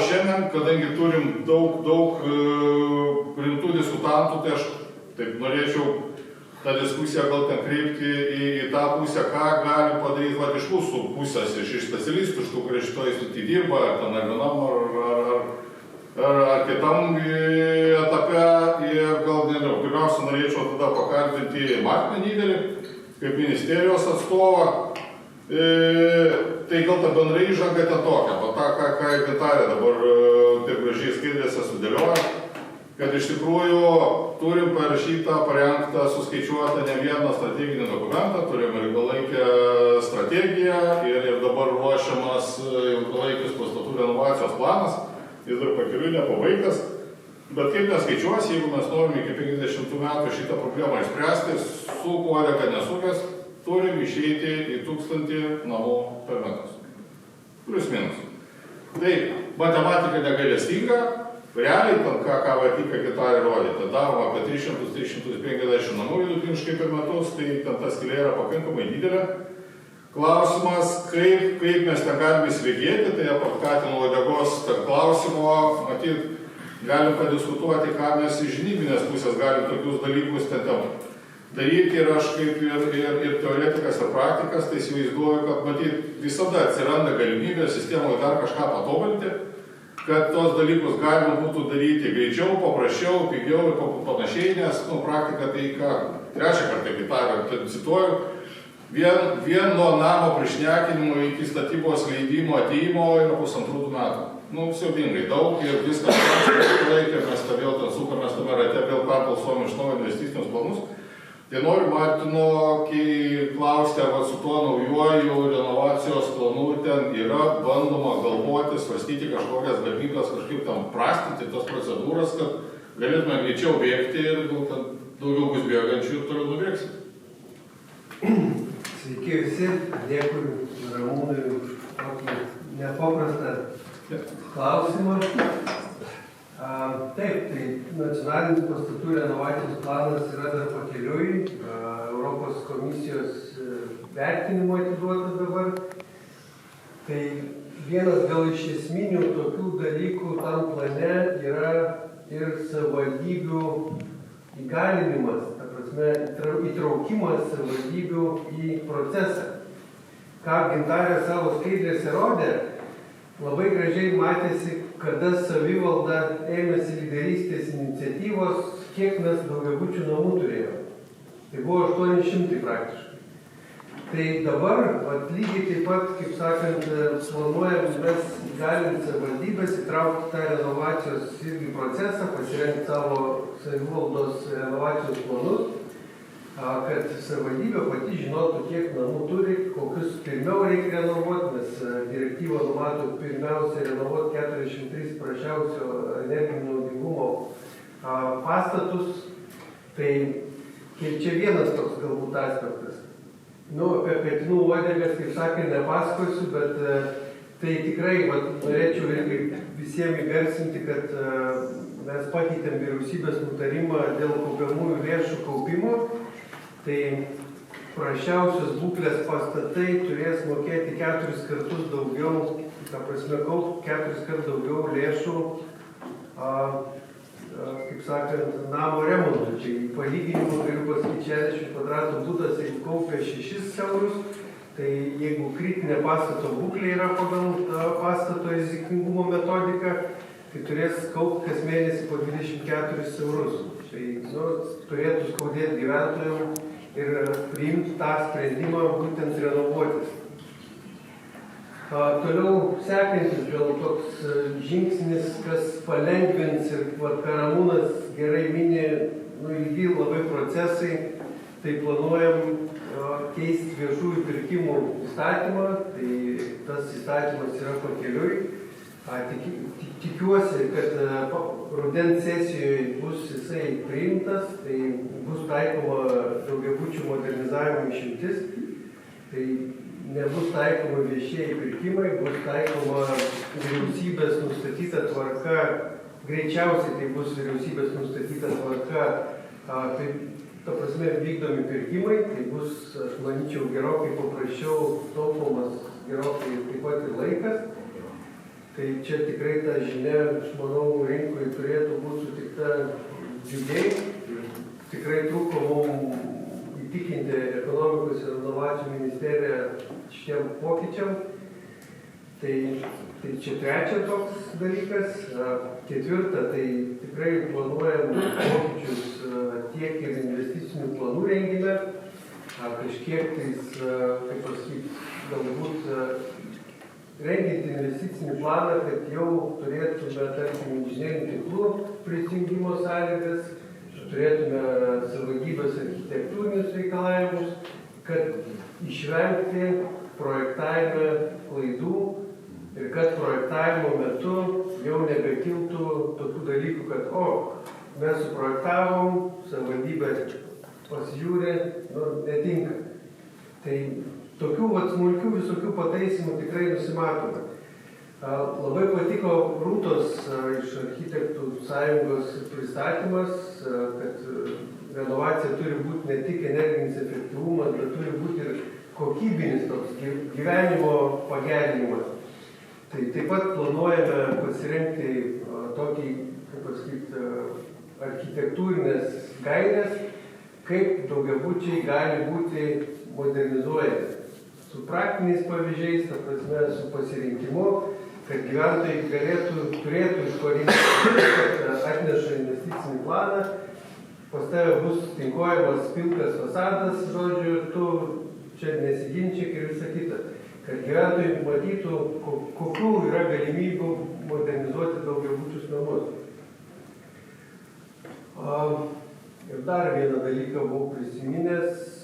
šiandien, kadangi turim daug rimtų diskutantų, tai aš taip norėčiau tą diskusiją gal ten kreipti į tą pusę, ką gali padaryti vat, iš mūsų pusės, iš specialistų, iš tų, kurie šitoje srityje dirba, ar ten ar vienam, ar kitam etape. Ir gal nežinau, pirmiausia, norėčiau tada pakalbinti Martiną Nydelį, kaip ministerijos atstovą. Tai gal ta bendra įžanga ten tokia, o tą, ką Gintarė dabar taip gražiai skaidrėse sudėlioja, kad iš tikrųjų turim parašytą, parengtą, suskaičiuotą ne vieną strateginį dokumentą, turim ilgalaikę strategiją ir dabar ruošiamas ilgalaikis pastatų renovacijos planas, jis dar pakeliui nepabaigtas, bet kaip neskaičiuos, jeigu mes norim iki 50 metų šitą problemą išspręsti, su uodega nesukęs, turim išeiti į 1000 namų per metus. Plius minus. Tai matematika negailestinga, realiai, ką vartyka Gintarė rodė, tai daroma apie 300-350 namų vidutiniškai per metus, tai ten ta skylė yra pakankamai didelė. Klausimas, kaip mes ten galime įsibėgėti, tai apart Katino uodegos klausimo, matyt, galim padiskutuoti, ką mes iš žinybinės pusės galim tokius dalykus ten daryti. Ir aš kaip ir teoretikas ir praktikas, tai įsivaizduoju, kad matyt, visada atsiranda galimybė sistemoje dar kažką patobulinti, kad tos dalykus galima būtų daryti greičiau, paprasčiau, pigiau ir panašiai, nes praktika tai ką, trečią kartą Gintarę cituoju, vien nuo namo prišnekinimo iki statybos leidimo atėjimo yra 1,5 metų. Siaubingai daug ir viskas laikė, mes tą vėl ten sukamės tame rate, vėl perbalsuojam iš naujo investicinius planus. Tai noriu Martino klausti, ar su tuo naujuoju renovacijos planu ten yra bandoma galvoti, svarstyti kažkokias galimybės, kažkaip tam prastinti tas procedūras, kad galėtume greičiau bėgti ir daugiau bus bėgančių ir toliau nubėgsim. Sveiki visi, dėkui Ramūnui už tokį nepaprastą klausimą. Taip, tai nacionalinis pastatų renovacijos planas yra dar pakeliui, Europos komisijos vertinimo atiduotas dabar. Tai vienas gal iš esminių tokių dalykų tam plane yra ir savivaldybių įgalinimas, ta prasme, įtraukimas savivaldybių į procesą. Ką Gintarė savo skaidrėse rodė, labai gražiai matėsi, kada savivalda ėmėsi lyderystės iniciatyvos, kiek mes daugiabučių namų turėjome. Tai buvo 800 praktiškai. Tai dabar, lygiai taip pat, kaip sakant, planuojam mes galim savivaldybės įtraukti tą renovacijos irgi procesą, pasirengti savo savivaldos renovacijos planus, kad savivaldybė pati žinotų, kiek namų turi, kokius pirmiau reikia renovuoti, nes direktyva numato pirmiausia renovuoti 403 prašiausio energinio naudingumo pastatus. Tai čia vienas toks galbūt aspektas. Apie katinų uodegas, kaip sakė, nepasakosiu, bet tai tikrai norėčiau irgi visiems įgarsinti, kad mes pakeitėm vyriausybės nutarimą dėl kaupiamųjų lėšų kaupimo. Tai prasčiausios būklės pastatai turės mokėti 4 kartus daugiau, ta prasme, kaupti 4 kartus daugiau lėšų, kaip sakant, namo remontui. Čia palyginimų galiu pasakyti 60 kvadratų butas, jeigu kaupia 6 eurus, tai jeigu kritinė pastato būklė yra pagal pastato rizikingumo metodiką, tai turės kaupti kas mėnesį po 24 eurus. Tai turėtų skaudėti gyventojams ir priimti tą sprendimą būtent renovuotis. Toliau sekantis gal toks žingsnis, kas palengvins ir Ramūnas gerai mini, ilgi labai procesai, tai planuojam keisti viešųjų pirkimų įstatymą, tai tas įstatymas yra pakeliui. Tikiuosi, kad rudens sesijoje bus jisai priimtas, tai bus taikoma daugiabučių modernizavimo išimtis, tai nebus taikoma viešieji pirkimai, bus taikoma vyriausybės nustatyta tvarka, greičiausiai tai bus vyriausybės nustatyta tvarka, tai ta prasme vykdomi pirkimai, tai bus, aš manyčiau, gerokai paprasčiau, taupomas gerokai taip pat ir laikas. Tai čia tikrai ta žinia, aš manau, rinkoje turėtų būti sutikta džiugiai. Tikrai trūko mums įtikinti ekonomikos ir inovacijų ministeriją šitiem pokyčiam. Tai čia trečia toks dalykas. Ketvirta, tai tikrai planuojam pokyčius tiek ir investicinių planų rengime, kažkiek tais, kaip pasakyti, galbūt rengiant investicinį planą, kad jau turėtume, tarkim, inžinerinių tinklų prisijungimo sąlygas, turėtume savivaldybės architektūrinius reikalavimus, kad išvengti projektavime klaidų ir kad projektavimo metu jau nebekiltų tokių dalykų, kad mes suprojektavom, savivaldybė pasižiūrė, netinka. Tai tokių smulkių visokių pataisimų tikrai nusimatome. Labai patiko Rūtos iš architektų sąjungos pristatymas, kad renovacija turi būti ne tik energinis efektyvumas, bet turi būti ir kokybinis toks gyvenimo pagerinimas. Tai taip pat planuojame pasirinkti tokį, kaip pasakyti, architektūrinės gaires, kaip daugiabučiai gali būti modernizuojami. Su praktiniais pavyzdžiais, ta prasme, su pasirinkimu, kad gyventojai turėtų iš ko rinktis, kad atneša investicinį planą, pas tave bus tinkuojamas pilkas fasadas, žodžiu, tu čia nesiginčyk ir visa kita. Kad gyventojai matytų, kokių yra galimybių modernizuoti daugiabučius namus. Ir dar vieną dalyką buvau prisiminęs.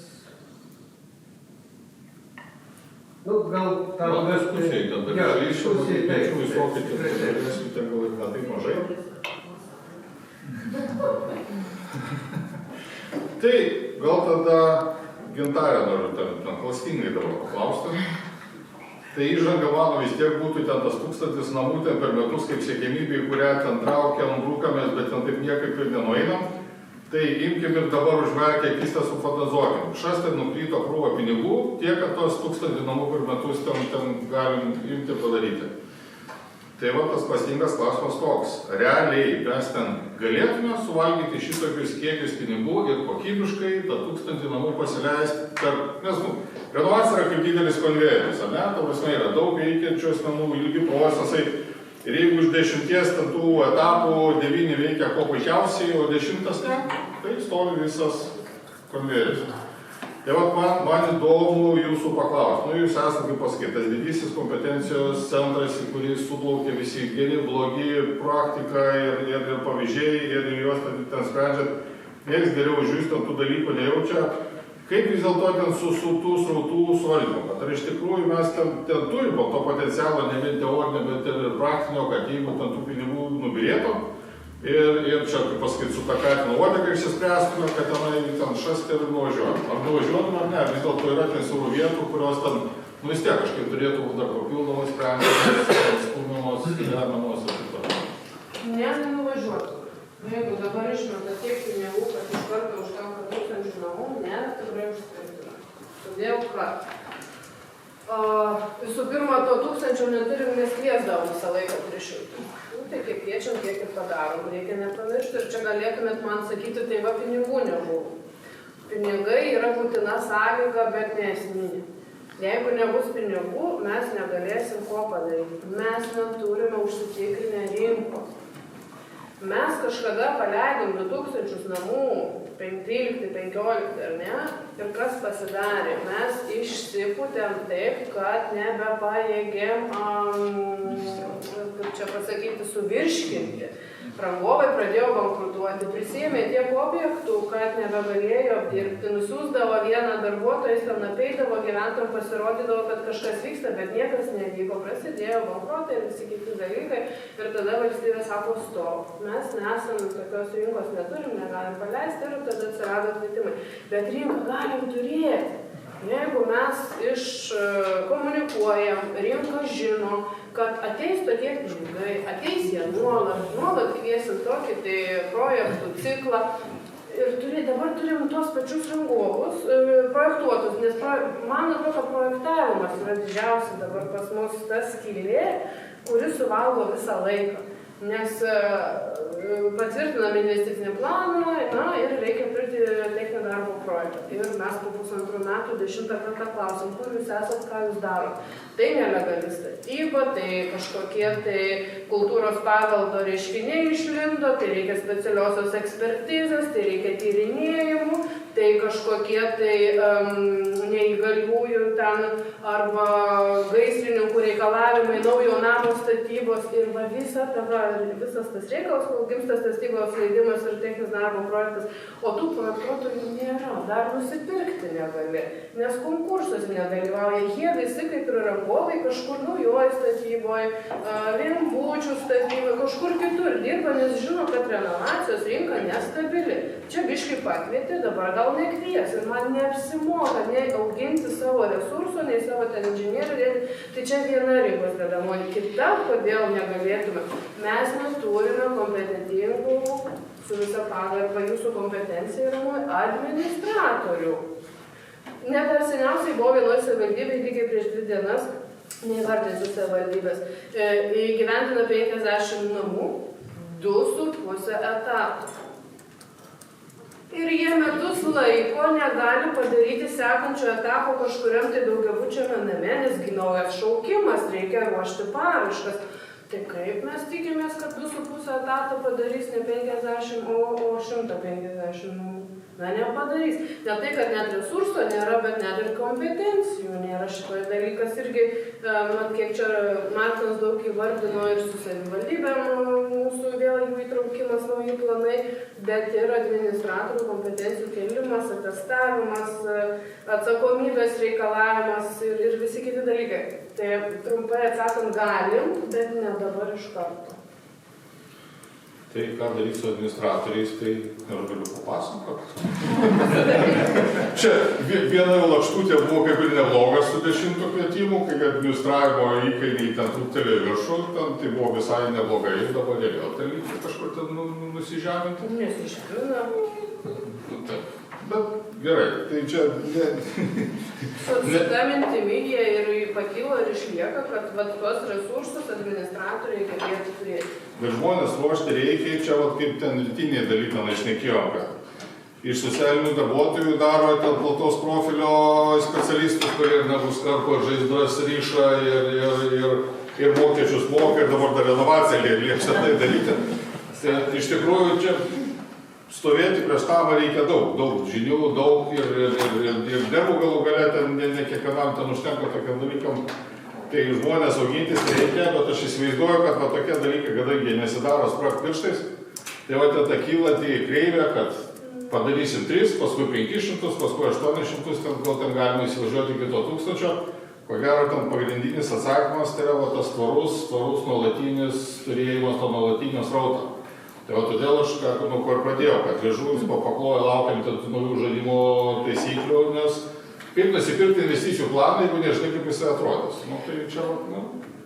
Gal tam... Diskusijai, ten dalykai iššūkiai, pečių visokiai, ten gal ir taip mažai. Tai gal tada Gintarę noriu ten klastingai dabar paklausti. Tai įžanga mano vis tiek būtų ten tas 1000 namų ten per metus kaip siekiamybė, į kurią ten traukiam, brūkamės, bet ten taip niekaip ir nenueinam. Tai imkim ir dabar užmerkę akis tą sufantazuokim. Šas ten nukryto krūvą pinigų, tiek, kad tos 1000 namų per metus ten galim imti padaryti. Tai va tas klastingas klausimas toks. Realiai mes ten galėtume suvalgyti šitokius kiekius pinigų ir kokybiškai tą 1000 namų pasileisti per... Nes, renovacija yra kaip didelis konvejeris, ar ne? Ta prasme yra daug veikiančios namų, ilgi procesai. Ir jeigu iš 10 tų etapų 9 veikia ko puikiausiai, o 10 ne, tai stovi visas konvejeris. Tai man įdomu jūsų paklausti. Jūs esate, kaip pasakyti, tas didysis kompetencijos centras, į kurį suplaukia visi geri, blogi praktika ir pavyzdžiai, ir juos ten sprendžiat. Niekas geriau už jūs ten tų dalykų nejaučia. Kaip vis dėlto ten su tų srautų suvaldymu? Ar iš tikrųjų mes ten turim to potencialo, ne vien teorinio, bet ir praktinio, kad jeigu ten tų pinigų nubirėtų, ir čia, kaip pasakyti, su tą katiną uodegą išsispręstume, kad ten šasti ir nuvažiuotume. Ar nuvažiuotume, ar ne, vis dėlto yra ten siaurų vietų, kurios ten, vis tiek kažkaip turėtų būti dar papildomai sprendžiamos, stūmimos, gyvenamos ir taip toliau. Ne, nenuvažiuotume. Jeigu dabar išmeta tiek pinigų, kad iš karto užtenka 1000 namų, ne, tikrai užtenka. Todėl, kad visų pirma, to 1000 neturim, nes kviesdavom visą laiką 300. Tai kiek kviečiam, tiek ir padarom. Reikia nepamiršti ir čia galėtumėt man sakyti, tai va pinigų nebuvo. Pinigai yra būtina sąlyga, bet neesminė. Jeigu nebus pinigų, mes negalėsim ko padaryti. Mes neturime užsitikrinę rinkos. Mes kažkada paleidom 2000 namų, 13-15 ar ne, ir kas pasidarė? Mes išsipūtėm taip, kad nebepajėgėm, kaip čia pasakyti, suvirškinti. Rangovai pradėjo bankrutuoti, prisėmė tiek objektų, kad nebegalėjo dirbti, nusiųsdavo vieną darbuotoją, jis ten apeidavo, gyventojam pasirodydavo, kad kažkas vyksta, bet niekas nevyko, prasidėjo bankruotai ir visi kiti dalykai ir tada valstybė sako stop, mes nesam tokios rinkos neturim, negalim paleisti ir tada atsirado kvietimai, bet rinką galim turėti. Jeigu mes iškomunikuojam, rinka žino, kad ateis tokie pinigai, ateis jie nuolat kviesim tokį tai projektų ciklą ir dabar turim tuos pačius rangovus projektuotus, nes man atrodo, kad projektavimas yra didžiausia dabar pas mus ta skylė, kuris suvalgo visą laiką. Nes patvirtinam investicinį planą, na, ir reikia pirkti techninį darbo projektą. Ir mes po 1,5 metų 10 kartą klausim, kur jūs esat, ką jūs darot. Tai nelegali statyba, tai kažkokie tai kultūros paveldo reiškiniai išlindo, tai reikia specialiosios ekspertizės, tai reikia tyrinėjimų, tai kažkokie tai neįgaliųjų ten arba gaisrininkų reikalavimai, naujo namo statybos ir va visas tas reikalas, kol gimsta statybos leidimas ir techninis darbo projektas, o tų projektuotojų nėra, dar nusipirkti negali, nes konkursuose nedalyvauja, jie visi kaip ir rangovai kažkur naujoje statyboje, vienbučių statyboje, kažkur kitur dirba, nes žino, kad renovacijos rinka nestabili. Čia biškai pakvietė, dabar gal nekvies ir man neapsimoka nei auginti savo resursų, nei savo ten inžinierių, tai čia viena rinkos dedamoji, kita, kodėl negalėtume. Mes neturime kompetentingų, su visa pagarba jūsų kompetencija yra administratorių. Ne per seniausiai buvo vienoje savivaldybėje, lygiai prieš 2 dienas, neįvardinsiu savivaldybės, įgyvendina 50 namų, 2,5 etatų. Ir jie metus laiko negali padaryti sekančio etapo kažkuriam tai daugiabučiame name, nes naujas šaukimas, reikia ruošti paraiškas. Tai kaip mes tikimės, kad 2,5 etato padarys ne 50, o 150 namų? Na, nepadarys. Ne tai, kad net resurso nėra, bet net ir kompetencijų nėra. Šitoje dalykas irgi, kiek čia Martinas daug įvardino ir su savivaldybėm mūsų vėl jų įtraukimas, nauji planai, bet ir administratorių kompetencijų kelimas, atestavimas, atsakomybės reikalavimas ir visi kiti dalykai. Tai trumpai atsakant galim, bet ne dabar iš karto. Tai ką daryti su administratoriais, tai ir galiu papasakot. Čia viena lakštutė buvo kaip ir neblogas su 10 kvietimų, kai administravimo įkainiai ten truptelėjo viršų, tai buvo visai neblogai, dabar vėl ten lygiai kažkur ten nusižeminti. Nesižemina. Bet gerai, tai čia... Su ta mintimi jie ir pakilo ir išlieka, kad tuos resursus administratoriai galėtų turėti. Bet žmonės ruošti reikia, čia kaip ten rytiniai dalykai išnekėjom, kad iš socialinių darbuotojų daro ten plataus profilio specialistus, kurie nebus karko žaizdas ryšą ir mokesčius moka ir dabar dar renovaciją liepsia tai daryti. Tai iš tikrųjų čia stovėti prieš tamą reikia daug žinių, daug ir darbų galų gale, ten ne kiekvienam ten užtenka tokiam dalykam. Tai žmonės augintis reikia, bet aš įsivaizduoju, kad va tokie dalykai, kadangi jie nesidaro spragt pirštais, tai va ta kylanti kreivė, kad padarysim 3, paskui 500, paskui 800, gal ten galima įsivažiuoti iki to 1000. Ko gero, ten pagrindinis atsakymas tai yra va tas tvarus nuolatinis turėjimas to nuolatinio srauto. Tai va todėl aš, nuo ko ir pradėjau, kad liežuvis papakloja laukiam naujų žaidimo taisyklių, nes kaip nusipirkti investicijų planą, jeigu nežinai, kaip jisai atrodys. Tai čia,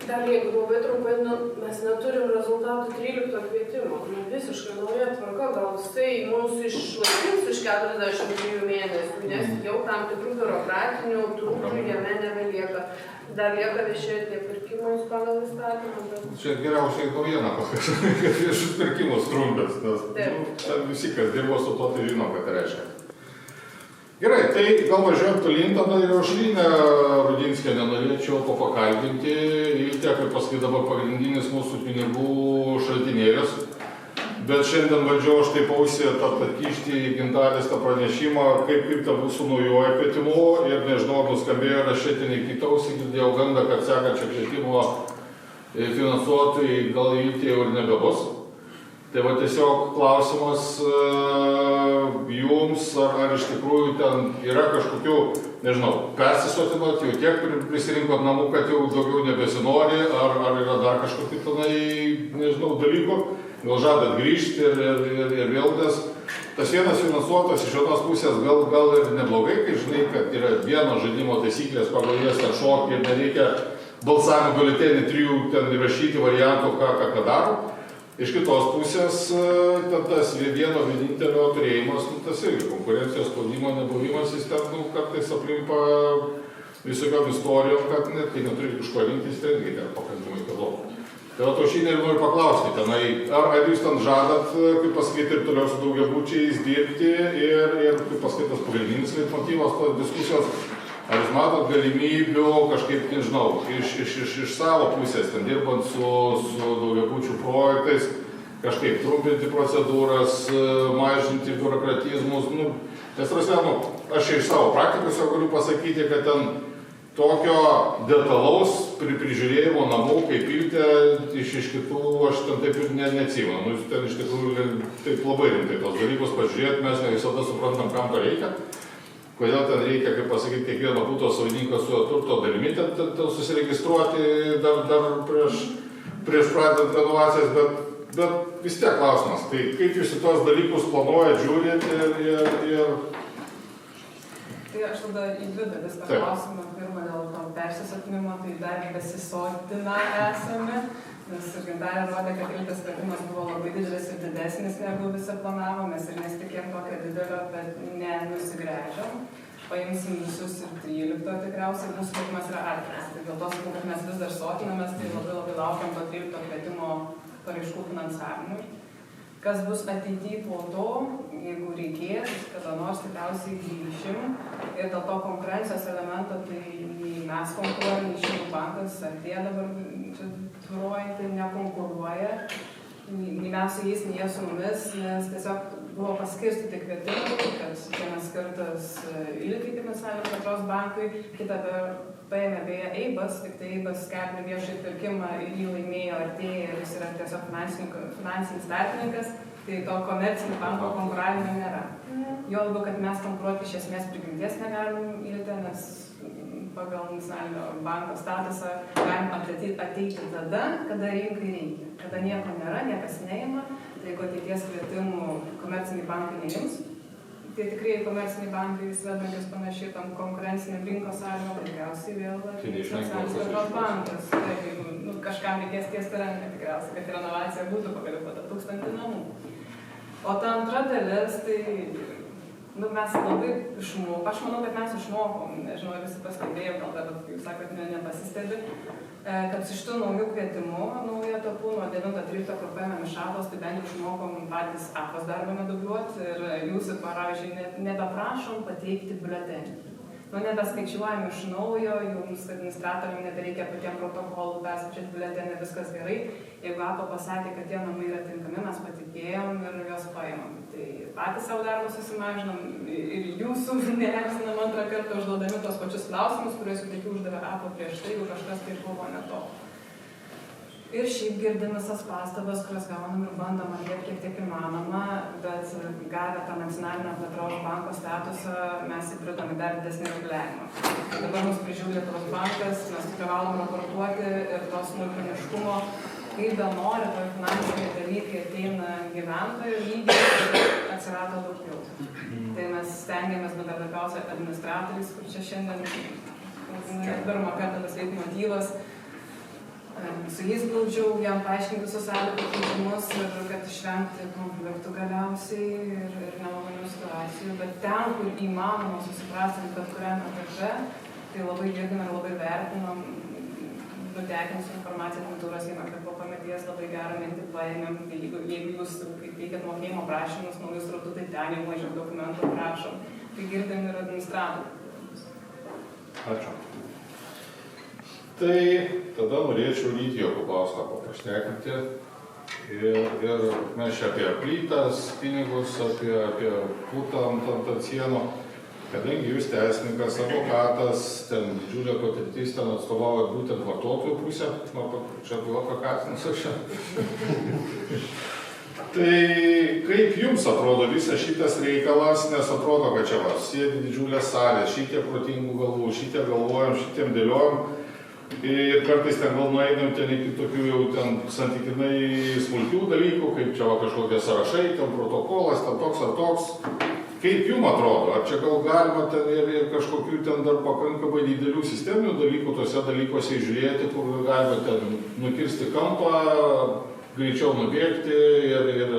Dar jeigu labai trumpai, mes neturim rezultatų 13 kvietimo. Visiškai nauja tvarka, gal jisai mums išlaikys iš 43 mėnesių, nes jau tam tikrų biurokratinių trūkumų jame nebelieka. Dar lieka viešieji tie pirkimai pagal įstatymą. Čia geriausiai naujiena pasakyti, kad viešus pirkimus trumpės, nes visi, kas dirbo su to, tai žino, ką tai reiškia. Gerai, tai gal važiuojam tolyn, tada ir Aušrinę Rudinskienę norėčiau pakalbinti. Iltė, kaip pasakyti, dabar pagrindinis mūsų pinigų šaltinėlis. Bet šiandien bandžiau aš taip ausį atkišti į Gintarės tą pranešimą, kaip ta bus su naujoje kvietimu. Ir nežinau, nuskambėjo rašėtinį kitą ausį, girdėjau gandą, kad sekančio kvietimo finansuotojai gal Iltė jau ir nebebus. Tai va tiesiog klausimas jums, ar iš tikrųjų ten yra kažkokių, nežinau, persisotinot, jau tiek prisirinkot namų, kad jau daugiau nebesinori, ar yra dar kažkokių tenai, nežinau, dalykų, gal žadat grįžti ir vėl, nes tas vienas finansuotas iš vienos pusės gal ir neblogai, kai žinai, kad yra vieno žaidimo taisyklės, pagal jas ten šokį ir nereikia balsavimo biuletenį 3 ten įrašyti variantų, ką daro. Iš kitos pusės, tas vieno vienintelio turėjimas, tas irgi konkurencijos spaudimo nebuvimas, jis ten kartais aplimpa visokiom istorijom, kad net kai neturi iš ko rinktis, tai irgi ten pakankamai kalbų. Tai va, to šiandien noriu paklausti, tenai, ar jūs ten žadat, kaip pasakyti, ir toliau su daugiabučiais dirbti ir kaip pasakyti, tas pagrindinis motyvas tos diskusijos, ar jūs matot galimybių kažkaip, nežinau, iš savo pusės, ten dirbant su daugiabučių projektais, kažkaip trumpinti procedūras, mažinti biurokratizmus, nes aš iš savo praktikos jau galiu pasakyti, kad ten tokio detalaus prižiūrėjimo namų, kaip piltė, iš kitų aš ten taip ir neatsimenu. Ten iš tikrųjų taip labai rimtai tos dalykus pažiūrėti, mes ne visada suprantam, kam to reikia. Kodėl ten reikia, kaip pasakyti, kiekvieno buto savininko su turto dalimi ten susiregistruoti dar prieš pradedant renovacijas, bet vis tiek klausimas. Tai kaip jūs į tos dalykus planuojate, žiūrėti ir Tai aš tada į dvi dalis paklausimą. Pirmą dėl to persisotnimo, tai dar besisotina esame, nes ir Gintarė rodė, kad iltas kvietimas buvo labai didelis ir didesnis, negu visi planavom, mes ir nesitikėjom tokio didelio, bet nenusigręžiam. Paimsim visus ir 13 tikriausiai, mūsų kvietimas yra atviras. Tai dėl to sakau, kad mes vis dar sotinamės, tai labai laukiam to 13 kvietimo paraiškų finansavimui. Kas bus ateityje po to, jeigu reikės, kada nors tikriausiai grįšim. Ir dėl to konkurencijos elemento, tai nei mes konkuruojam, nei Šiaulių bankas, ar tie dabar čia tvyruojantį nekonkuruoja. Nei mes su jais, nei jie su mumis, nes tiesiog buvo paskirstyti kvietimai, kad vienas skirtas Ilkai kaip nacionaliniam plėtros bankui, kitą paėmė beje EIBAS, tik tai EIBAS skelbė viešąjį pirkimą ir jį laimėjo Artėja ir jis yra tiesiog finansinis tarpininkas, tai to komercinio banko konkuravimo nėra. Jo labiau, kad mes konkuruoti iš esmės prigimties negalim Ilte, nes pagal nacionalinio banko statusą galim ateiti tada, kada rinkai reikia. Kada nieko nėra, niekas neima, tai jeigu ateities kvietimų komerciniai bankai neims, tai tikrai komerciniai bankai svedantis panašiai tam konkurenciniam rinkos sąlygom, tikriausiai vėl nacionalinis plėtros bankas. Tai jeigu kažkam reikės tiesti ranką, tikriausiai, kad renovacija būtų pagalvota 1000 namų. O ta antra dalis, tai mes labai išmokom, aš manau, kad mes išmokom, nežinau, ar visi pastebėjo, gal dar, jūs sakot, nepasistebi, kad su šitų naujų kvietimų, naujo etapų, nuo 9-13, kur paėmėm iš APOS, tai bent išmokom patys APOS darbą nedubliuoti ir jūs, pavyzdžiui, nebeprašom pateikti biuletenį. Nebeskaičiuojam iš naujo, jums administratoriam nebereikia patiem protokolų perskaičiuoti biuletenį, viskas gerai. Jeigu APO pasakė, kad tie namai yra tinkami, mes patikėjom ir juos paėmėm. Tai patys savo darbą susimažinom ir jūsų neerzinam antrą kartą užduodami tos pačius klausimus, kuriuos jau tik uždavė APO prieš tai, jeigu kažkas tai buvo ne to. Ir šiaip girdim visas pastabas, kurias gaunam ir bandom atliepti kiek įmanoma, bet gavę tą nacionalinio plėtros banko statusą mes įpridom į dar didesnį reguliavimą. Dabar mus prižiūri Lietuvos bankas, mes privalom raportuoti ir to smulkmeniškumo, kaip be nori, toj finansiniai dalykai ateina gyventojų lygiai, atsirado daugiau. Tai mes stengiamės bendradarbiauti administratoriais, kur čia šiandien pirmą kartą tas veikimo motyvas. Su jais glaudžiau, jam paaiškinti visus sąlygų pakeitimus ir kad išvengti konfliktų galiausiai ir nemalonių situacijų. Bet ten, kur įmanoma susiprastinti bet kuriam etape, tai labai girdim ir labai vertinom, nutekinus informaciją agentūros įmą, kad po pameties labai gerą mintį paėmėm. Jeigu jūs veikiat mokėjimo prašymus, naujus srautų, tai ten jau mažiau dokumentų prašom. Tai girdim ir administratorių. Ačiū. Tai tada norėčiau Lytijo paklausą pašnekti ir mes čia apie plytas, pinigus, apie putą ant sienų. Kadangi jūs teisininkas, advokatas, ten didžiulė patirtis, ten atstovauja būtent vartotojų pusę, čia buvo kakatinis aš čia. Tai kaip jums atrodo visas šitas reikalas, nes atrodo, kad čia sėdi didžiulė salė, šitie protingų galvų, šitie galvojam, šitiem dėliojam. Ir kartais ten gal nueinam ten iki tokių jau ten santykinai smulkių dalykų, kaip čia kažkokie sąrašai, ten protokolas, ten toks ar toks. Kaip jums atrodo, ar čia gal galima ten ir kažkokių ten dar pakankamai didelių sisteminių dalykų tose dalykuose žiūrėti, kur galima ten nukirsti kampą, greičiau nubėgti ir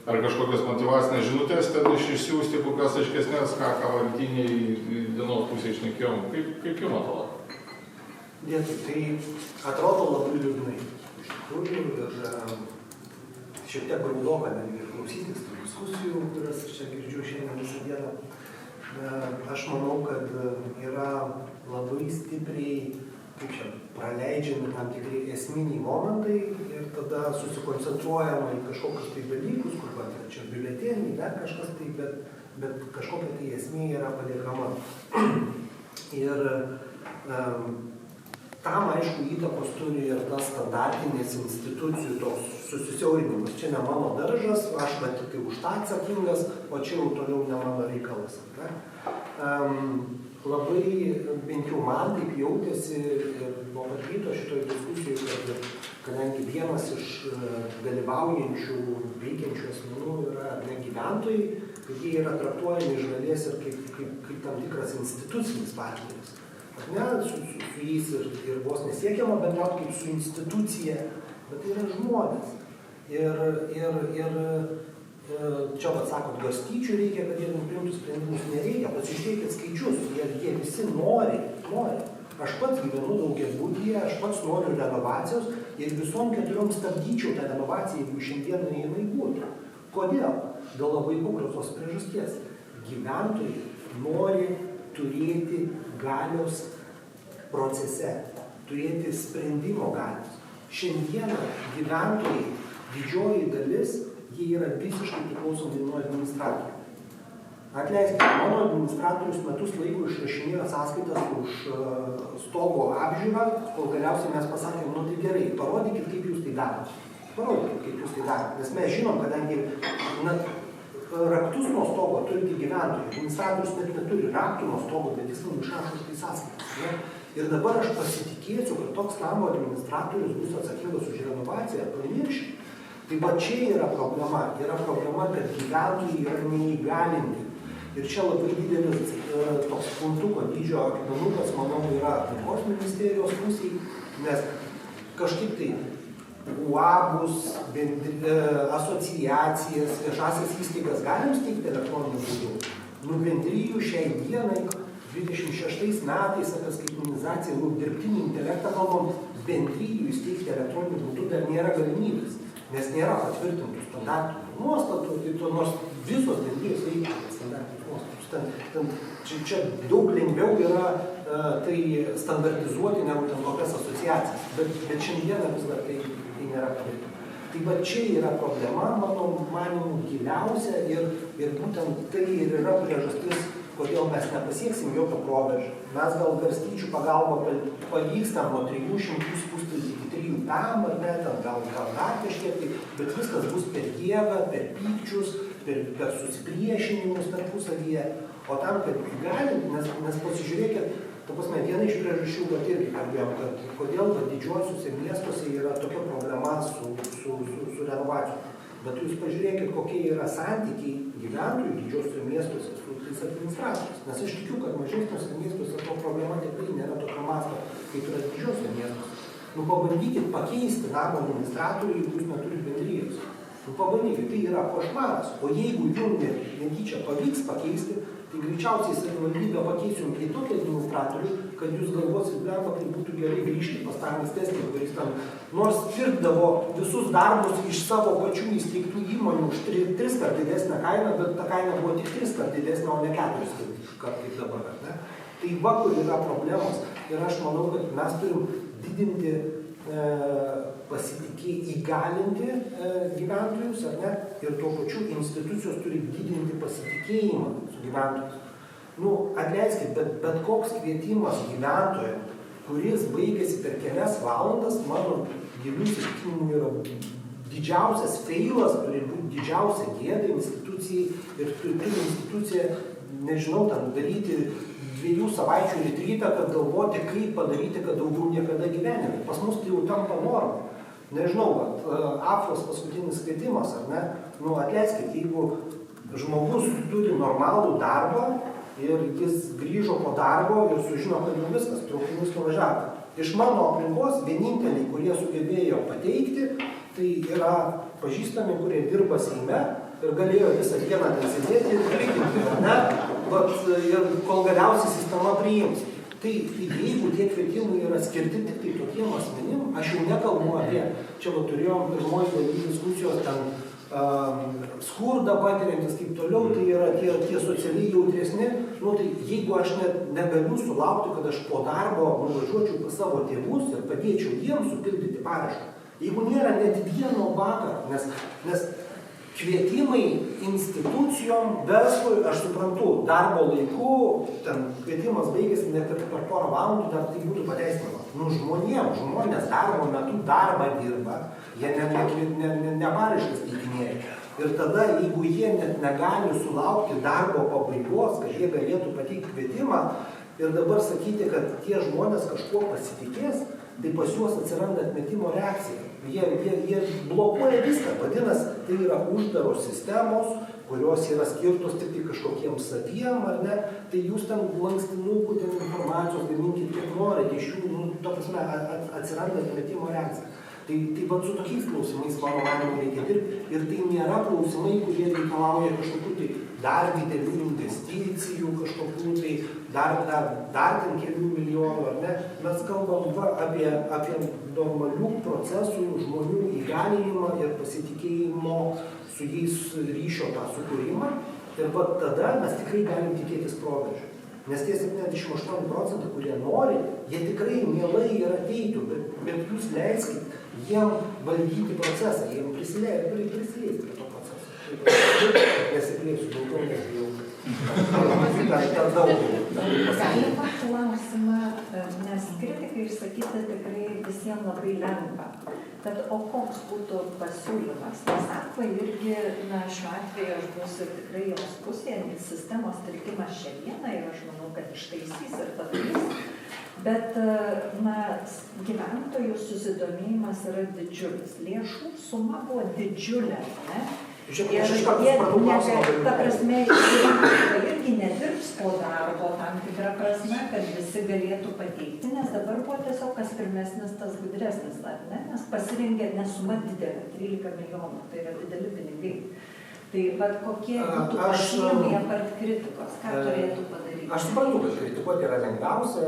ar kažkokias motyvacinės žinutės ten išsiųsti, kur kas aiškesnės, ką valentiniai dienos pusėje išnekėjom. Kaip jums atrodo? Dėkui, tai atrodo labai liūdnai. tikrųjų ir šiek tiek graudoka netgi klausytis tų diskusijų, kurias aš čia girdžiu šiandien visą dieną. Aš manau, kad yra labai stipriai, kaip čia, praleidžiami tam tikri esminiai momentai ir tada susikoncentruojama į kažkokius tai dalykus, kur va, čia biuletėniai, dar kažkas tai, bet kažkokia tai esmė yra paliekama. Ir tam, aišku, įtakos turi ir tas standartinės institucijų toks susisiaurinimas. Čia ne mano daržas, aš va tik už tą atsakingas, o čia jau toliau ne mano reikalas. Ne? Labai, bent jau man taip jautėsi ir buvo patryto šitoje diskusijoje, kad kadangi vienas iš dalyvaujančių veikiančių asmenų yra ne gyventojai, kad jie yra traktuojami iš dalies ir kaip tam tikras institucinis partneris. Ne, su jais ir vos nesiekiama bendrauti kaip su institucija, bet tai yra žmonės. Ir čia, vat sakot, garstyčių reikia, kad jie priimtų sprendimus, nereikia. Pasižiūrėkit skaičius, jie visi nori. Aš pats gyvenu daugiabutyje, aš pats noriu renovacijos ir visom 4 stabdyčiau tą renovaciją, jeigu šiandieną jinai būtų. Kodėl? Dėl labai paprastos priežasties. Gyventojai nori turėti galios procese, turėti sprendimo galios. Šiandieną gyventojai, didžioji dalis, jie yra visiškai priklausomi nuo administratorių. Atleiskite, mano administratorius metus laiko išrašinėjo sąskaitas už stogo apžiūrą, kol galiausiai mes pasakėm, nu tai gerai, parodykit, kaip jūs tai darote. Nes mes žinom, kadangi raktus nuo stogo turi gyventojai. Administratorius net neturi raktų nuo stogo, bet jis mums išrašo už tai sąskaitas. Ne? Ir dabar aš pasitikėsiu, kad toks namo administratorius bus atsakingas už renovaciją, pamiršti. Tai va čia yra problema. Yra problema, kad gyventojai yra neįgalinti. Ir čia labai didelis toks puntuko dydžio akmenukas, manau, yra aplinkos ministerijos pusėje, nes kažkaip tai UABus, asociacijas, viešasias įstaigas galim steigti elektroniniu būdu. Nu, bendrijų šiai dienai, 26 metais apie skaitmenizaciją, dirbtinį intelektą kalbam, bendrijų įsteigti elektroniniu būdu dar nėra galimybės, nes nėra patvirtintų standartinių nuostatų, tai nors visos bendrijos veikia standartinius nuostatus. Čia daug lengviau yra tai standartizuoti negu ten kokias asociacijas, bet šiandieną vis dar tai nėra padaryta. Tai va čia yra problema, mano manimu, giliausia ir būtent tai ir yra priežastis, kodėl mes nepasieksim jokio proveržio. Mes gal garstyčių pagalba pavyksta nuo 300 spustelti iki 3 tam, ar ne, gal dar kažkiek, bet viskas bus per jėgą, per pykčius, per susipriešinimus tarpusavyje. O tam, kad įgalint, nes pasižiūrėkit, ta prasme, viena iš priežasčių, kad irgi kalbėjom, kad kodėl didžiuosiuose miestuose yra tokia problema su renovacijų. Bet jūs pažiūrėkit, kokie yra santykiai gyventojų didžiuosiuose miestuose su tais administratoriais. Nes aš tikiu, kad mažesniuose miestuose to problema tikrai nėra tokio masto, kaip yra didžiuosiuose miestuose. Nu, pabandykit pakeisti namo administratorių, jeigu jūs neturite bendrijos. Nu, pabandykit, tai yra košmaras. O jeigu jums netyčia pavyks pakeisti, tai greičiausiai savivaldybę pakeisiu į tokį administratorių, kad jūs galvosit, blemba, tai būtų gerai grįžti pas tą ankstesnį, kuris tam nors pirkdavo visus darbus iš savo pačių įsteigtų įmonių už 3 kart didesnę kainą, bet ta kaina buvo tik 3 kart didesnė, o ne 4 kart kaip dabar. Ne? Tai va, kur yra problemos. Ir aš manau, kad mes turim didinti įgalinti gyventojus, ar ne? Ir tuo pačiu institucijos turi didinti pasitikėjimą su gyventojus. Nu, atleiskit, bet koks kvietimas gyventojams, kuris baigėsi per kelias valandas, mano gilių įsitikinimų yra didžiausias feilas, turi būti didžiausia gėda institucijai ir turi institucija, nežinau, tam daryti 2 savaičių retrytą, kad galvoti, kaip padaryti, kad daugiau niekada gyvenime. Pas mus tai jau tampa norma. Nežinau, AFROS paskutinis kvietimas, ar ne? Nu, atleiskit, jeigu žmogus turi normalų darbą ir jis grįžo po darbo ir sužino, kad jau viskas, traukinys nuvažiavo. Iš mano aplinkos vieninteliai, kurie sugebėjo pateikti, tai yra pažįstami, kurie dirba Seime ir galėjo visą dieną ten sėdėti ir klikinti, ar ne? Ir kol galiausiai sistema priims. Tai jeigu tie kvietimai yra skirti tik tai tokiem asmenim, aš jau nekalbu apie, čia turėjom pirmoji daly diskusijos, ten skurdą patiriantis taip toliau, tai yra tie socialiai jautresni, nu tai jeigu aš negaliu sulaukti, kad aš po darbo nuvažiuočiau pas savo tėvus ir padėčiau jiems supildyti parašą, jeigu nėra net vieno vakaro, nes kvietimai institucijom, verslui, aš suprantu, darbo laiku, ten kvietimas baigėsi net per porą valandų, dar tai būtų pateisinama. Nu žmonės darbo metu darbą dirba, jie nepariškas teikinėja. Ir tada, jeigu jie net negali sulaukti darbo pabaigos, kad jie galėtų pateikti kvietimą ir dabar sakyti, kad tie žmonės kažkuo pasitikės, tai pas juos atsiranda atmetimo reakcija. Jie blokuoja viską. Vadinasi, tai yra uždaros sistemos, kurios yra skirtos tik kažkokiems saviem, ar ne, tai jūs ten lankstinukų, ten informacijos gaminkit kiek norite, iš jų, to prasme, atsiranda atmetimo reakcija. Tai vat su tokiais klausimais, mano manymu, reikia dirbti. Ir tai nėra klausimai, kurie reikalauja kažkokių tai dar didelių investicijų, kažkokių tai dar ten kelių milijonų, ar ne. Mes kalbam apie normalių procesų, žmonių įgalinimą ir pasitikėjimo su jais ryšio tą sukūrimą. Ir vat tada mes tikrai galim tikėtis proveržio. Nes tie 78%, kurie nori, jie tikrai mielai ir ateitų, bet jūs leiskit jiem valdyti procesą, jiem prisiliesti prie to proceso. Nesiplėsiu daugiau, nes jau dar daug. Galima klausimą, nes kritikai išsakyti tikrai visiems labai lengva. Tad o koks būtų pasiūlymas? Nes APA irgi, šiuo atveju aš būsiu tikrai jos pusėje, nes sistemos telkimas šiandieną ir aš manau, kad ištaisys ir padarys. Bet gyventojų susidomėjimas yra didžiulis. Lėšų suma buvo didžiulė, ne? Ta prasme, gyventojai irgi nedirbs po darbo tam tikrą prasme, kad visi galėtų pateikti, nes dabar buvo tiesiog kas pirmesnis, tas gudresnis, ar ne? Nes pasirengė nesuma didelė, 13 milijonų, tai yra dideli pinigai. Tai bet kokie būtų pasiūlymai apart kritikos, ką turėtų padaryti? Aš suprantu, kad kritikuoti yra lengviausia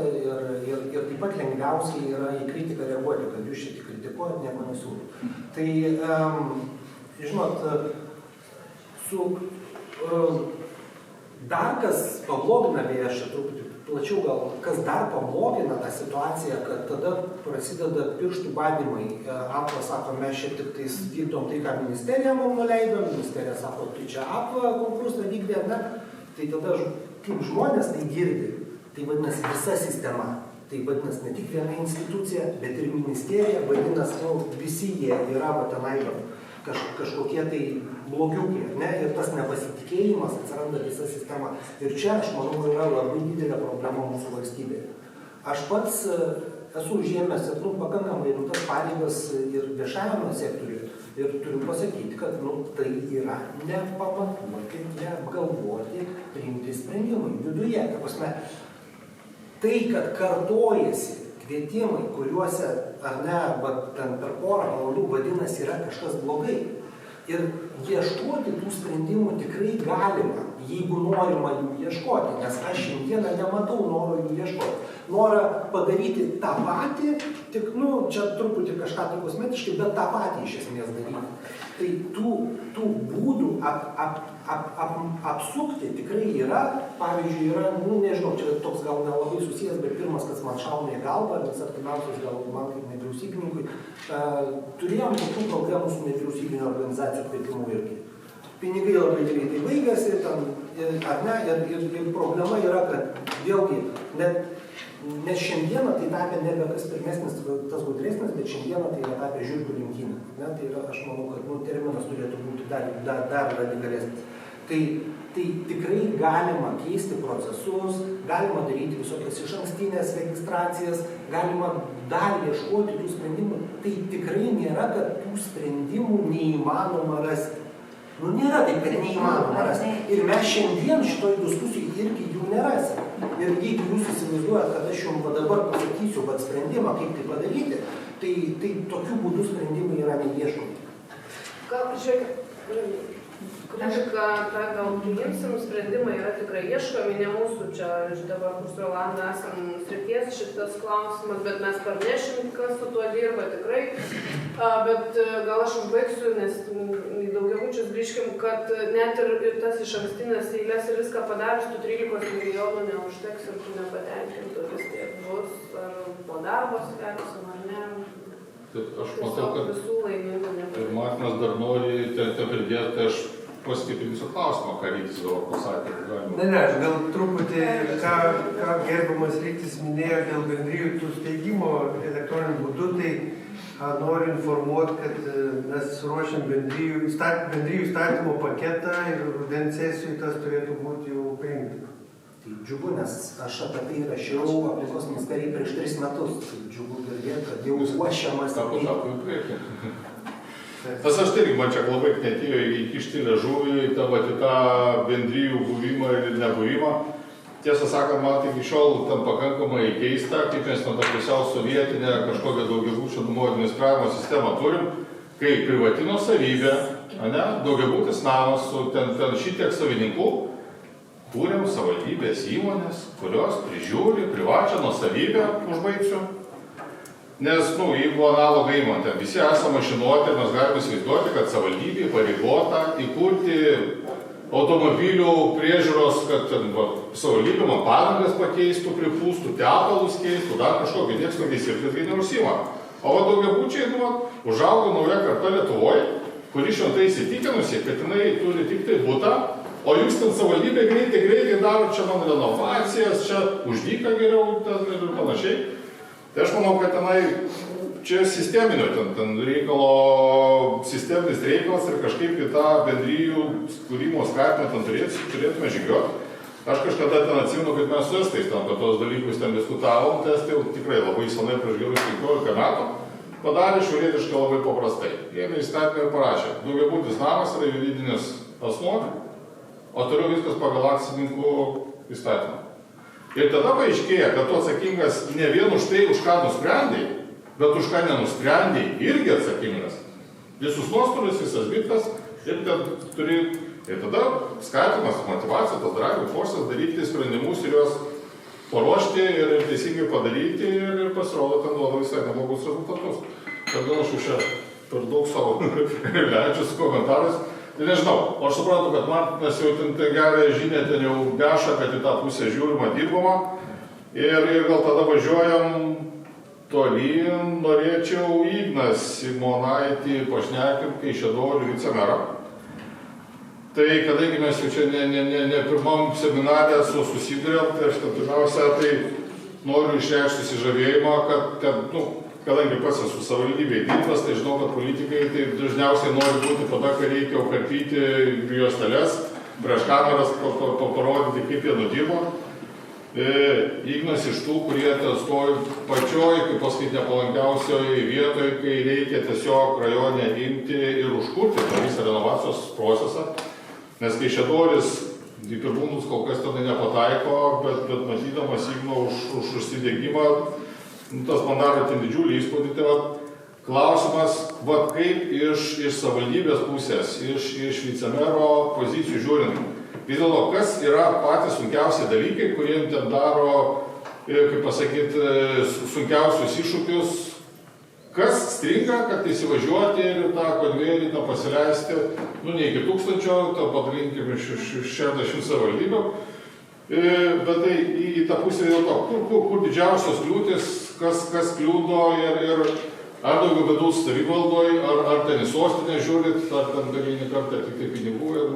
ir taip pat lengviausiai yra į kritiką reaguoti, kad jūs šitį kritikuojat, nieko nesiūlot. Tai, žinot, dar kas pablogina, beje, aš truputį plačiau gal, kas dar pablogina tą situaciją, kad tada prasideda pirštų badymai. APA sako, mes čia tik tais vykdom tai, ką ministerija mums nuleido, ministerija sako, tai čia APA konkursą vykdė, ne? Tai tada, kaip žmonės tai girdi, tai vadinasi visa sistema. Tai vadinasi ne tik viena institucija, bet ir ministerija, vadinasi, visi jie yra tenai kažkokie tai blogiukai, ne? Ir tas nepasitikėjimas atsiranda visa sistema. Ir čia, aš manau, yra labai didelė problema mūsų valstybėje. Aš pats esu užėmęs pakankamai rimtas pareigas ir viešajame sektoriuje. Ir turiu pasakyti, kad tai yra nepamatuoti, neapgalvoti, priimti sprendimai viduje. Ta prasme, tai, kad kartojasi kvietimai, kuriuose, ar ne, ten per porą valandų vadinasi yra kažkas blogai. Ir ieškoti tų sprendimų tikrai galima, jeigu norima jų ieškoti, nes aš šiandieną nematau noro jų ieškoti. Nora padaryti tą patį, tik, čia truputį kažką tai kosmetiškai, bet tą patį iš esmės daryti. Tai tų būdų apsukti tikrai yra. Pavyzdžiui, yra, nežinau, čia toks gal nelabai susijęs, bet pirmas, kas man šauna į galvą, nes artimiausias gal man kaip nevyriausybininkui, turėjom tokių problemų su nevyriausybinio organizacijų kvietimu irgi. Pinigai labai greitai baigėsi, ar ne, ir problema yra, kad vėlgi, nes šiandieną tai tapė nebe kas pirmesnis, tas gudresnis, bet šiandieną tai yra tapę žiūrkų lenktynė. Tai yra, aš manau, kad terminas turėtų būti dar radikalesnis. Tai tikrai galima keisti procesus, galima daryti visokias išankstinės registracijas, galima dar ieškoti tų sprendimų. Tai tikrai nėra, kad tų sprendimų neįmanoma rasti. Nėra taip, kad neįmanoma rasti. Ir mes šiandien šitoj diskusijai irgi jų nerasim. Ir jeigu jūs įsivaizduojat, kad aš jums dabar pasakysiu sprendimą, kaip tai padaryti, tai tokiu būdu sprendimai yra neieškomi. Gal, žiūrėkit, Kritika, tą gal priimsim, sprendimai yra tikrai ieškomi, ne mūsų čia, iš dabar su Rolanda esam srities šitas klausimas, bet mes parnešim, kas su tuo dirba tikrai. Bet gal aš užbaigsiu, nes į daugiabučius grįžkim, kad net ir tas iš ankstinės eilės ir viską padarius, tų 13 milijonų neužteks ir tų nepatenkintų vis tiek bus, ar po darbo sversim, ar ne. Aš matau, kad visų laimingų ir Martinas dar nori pridėti, aš pasitiprinsiu klausimą, ką Rytis dabar pasakė. Ne, aš gal truputį, ką gerbiamas Rytis minėjo dėl bendrijų tų steigimo elektroniniu būdu, tai noriu informuoti, kad mes ruošiam bendrijų įstatymo paketą ir rudens sesijų tas turėtų būti jau priimta. Tai džiugu, nes aš apie tai rašiau aplinkos ministerijai prieš 3 metus. Tai džiugu girdėti, kad jau ruošiamas. Tapo į priekį. Tas aš irgi man čia labai knetėjo įkišti liežuvį į tą bendrijų buvimą ir nebuvimą. Tiesą sakant, man tai iki šiol ten pakankamai keista, kaip mes ten tą pusiau sovietinę kažkokią daugiabučio nuomų administravimo sistemą turim, kai privati nuosavybė, daugiabutis namas su ten šitiek savininkų, turim savivaldybės įmonės, kurios prižiūri privačią nuosavybę, užbaigsiu. Nes, jeigu analogą įmant, visi esame mašinuoti, mes galime įsivaizduoti, kad savivaldybė pareigota įkurti automobilių priežiūros, kad savivaldybė man padangas pakeistų, pripūstų, tepalus keistų, dar kažkokį, nieks tokiais ir tai neužsiima. O daugiabučiai, užaugo nauja karta Lietuvoje, kuri šventai įsitikinusi, kad jinai turi tik tai butą, o jūs ten savivaldybė greitai daro čia man renovacijas, čia uždyka geriau ir panašiai. Tai aš manau, kad tenai čia sisteminio, ten sisteminis reikalas ir kažkaip į tą bendrijų kūrimo skatimą ten turėtume žygiuoti. Aš kažkada ten atsimenu, kad mes su estais ten apie tos dalykus ten diskutavom, tai estai tikrai labai senai prieš gerus 15 metų padarė šiaurietiškai labai paprastai. Jie įstatymą ir parašė. Daugiabutis namas yra juridinis asmuo, o toliau viskas pagal akcininkų įstatymą. Ir tada paaiškėja, kad tu atsakingas ne vien už tai, už ką nusprendai, bet už ką nenusprendai, irgi atsakingas. Visus nuostolius, visas bitkas, ir tada skatimas, motyvacija, tas driving forces daryti sprendimus ir juos paruošti ir teisingai padaryti ir pasirodo, ten duoda visai neblogus rezultatus. Todėl aš čia per daug savo leidžiu su komentarais. Tai nežinau, aš suprantu, kad Martinas jau ten gerą žinią ten jau neša, kad į tą pusę žiūrima, dirbama. Ir gal tada važiuojam tolyn, norėčiau Igną Simonaitį pašnekinti Kaišiadorių vicemerą. Tai kadangi mes jau čia ne pirmam seminarė susidurėm, tai aš pirmiausia, tai noriu išreikšti susižavėjimą, kad ten, kadangi pats esu savivaldybėje dirbęs, tai žinau, kad politikai tai dažniausiai nori būti tada, kai reikia karpyti juosteles, prieš kameras parodyti, kaip jie nudirbo. Ignas iš tų, kurie stovi pačioj, kaip pasakyti, nepalankiausioje vietoje, kai reikia tiesiog rajone imti ir užkurti tą visą renovacijos procesą. Nes Kaišiadoris į pirmūnus kol kas tada nepataiko, bet matydamas Igno už užsidegimą, tas man daro ten didžiulį įspūdį. Tai klausimas, kaip iš savivaldybės pusės, iš vicemero pozicijų žiūrint, vis dėlto, kas yra patys sunkiausi dalykai, kurie ten daro, kaip pasakyti, sunkiausius iššūkius, kas stringa, kad įsivažiuoti ir tą konvejerį pasileisti, ne iki 1000, tą padalinkim iš 60 savivaldybių, bet tai į tą pusę dėl to, kur didžiausios kliūtis, kas kliūdo ir ar daugiau bėdus savivaldoj, ar ten į sostinę žiūrit, ar ten galinį kartą tik tai pinigų ir